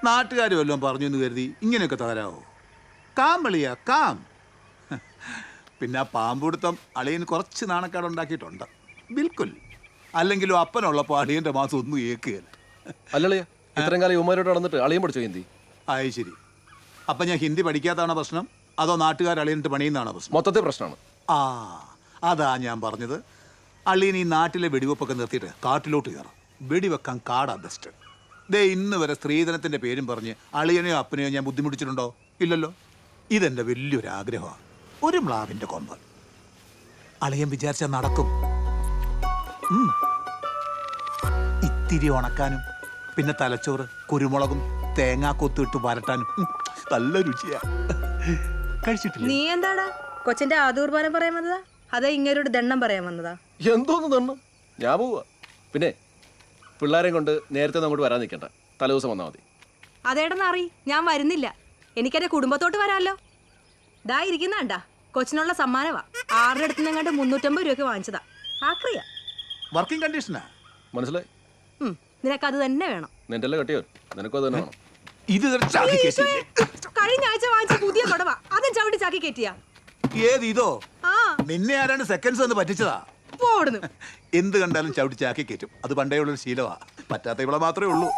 നാട്ടുകാർ വല്ലതും പറഞ്ഞു എന്ന് കരുതി ഇങ്ങനെയൊക്കെ തകരാവോ? Calm വിളിയാ calm. പിന്നെ ആ പാമ്പുടുത്തം അളിയന് കുറച്ച് നാണക്കേട് ഉണ്ടാക്കിയിട്ടുണ്ട്, ബിൽക്കുൽ. അല്ലെങ്കിലും അപ്പനുള്ളപ്പോൾ അളിയൻ്റെ മാസം ഒന്നും ഏക്കുകയല്ല. അല്ലളിയ ഇത്രയും കാലം യുവമാരോട് നടന്നിട്ട് അളിയൻ പഠിച്ചോ ഹിന്ദി? ആയി ശരി. അപ്പം ഞാൻ ഹിന്ദി പഠിക്കാത്തതാണോ പ്രശ്നം, അതോ നാട്ടുകാർ അളിയനിട്ട് പണിയുന്നതാണോ പ്രശ്നം? മൊത്തത്തിൽ പ്രശ്നമാണ്. ആ അതാ ഞാൻ പറഞ്ഞത്. അളിയൻ ഈ നാട്ടിലെ വെടിവെപ്പൊക്കെ നിർത്തിയിട്ട് കാട്ടിലോട്ട് കയറാം. വെടിവെക്കാൻ കാടാ ബെസ്റ്റ്. ദേ ഇന്ന് വരെ സ്ത്രീധനത്തിൻ്റെ പേരും പറഞ്ഞ് അളിയനെയോ അപ്പനെയോ ഞാൻ ബുദ്ധിമുട്ടിച്ചിട്ടുണ്ടോ? ഇല്ലല്ലോ. ഇതെൻ്റെ വലിയൊരു ആഗ്രഹമാണ്, ഒരു മ്ലാവിൻ്റെ കൊമ്പ്. അളിയൻ വിചാരിച്ചാൽ നടക്കും. ഇത്തിരി ഉണക്കാനും പിന്നെ തലച്ചോറ് കുരുമുളകും തേങ്ങാക്കൊത്തിട്ട് വരട്ടാനും നല്ല രുചിയാ. കഴിച്ചിട്ടില്ല? നീ എന്താടാ കൊച്ചിന്റെ ആദൂർബാനം പറയാൻ വന്നതാ, അതെ ഇങ്ങനൊരു ദണ്ണം പറയാൻ വന്നതാ? എന്തോന്ന് ദണ്ണം? ഞാൻ പോവാ. പിന്നെ പിള്ളേരെയും കൊണ്ട് നേരത്തെ അങ്ങോട്ട് വരാൻ നിൽക്കണ്ട, തലേ ദിവസം വന്നാൽ മതി. അതേടെന്നറി, ഞാൻ വരുന്നില്ല. എനിക്കെന്റെ കുടുംബത്തോട്ട് വരാമല്ലോ. ദാ ഇരിക്കുന്നാണ്ടാ കൊച്ചിനുള്ള സമ്മാനവാ. 6 അടുത്ത് നിങ്ങണ്ട് 350 രൂപയ്ക്ക് വാങ്ങിച്ചതാ. ആക്രിയ വർക്കിംഗ് കണ്ടീഷനാ. മനസ്സിലായി? നിനക്കത് തന്നെ വേണം. നിന്റെ അല്ലേ കെട്ടിയോ, നിനക്കും അത് തന്നെ വേണം. ഇത് കഴിഞ്ഞ ആഴ്ച വാങ്ങിച്ച പുതിയ കൊടവാ, അതും ചവിട്ടി ചാക്കി കയറ്റിയാ. ഏത് ഇതോ? ആ നിന്നെ ആരാണ്ട് സെക്കൻഡ്സ് ഒന്ന് പറ്റിച്ചതാ. പോടുന്നു. എന്ത് കണ്ടാലും ചവിട്ടി ചാക്കി കയറ്റും. അത് പണ്ടേ ഉള്ളൊരു ശീലമാ. പറ്റാത്ത ഇവിടെ മാത്രമേ ഉള്ളൂ.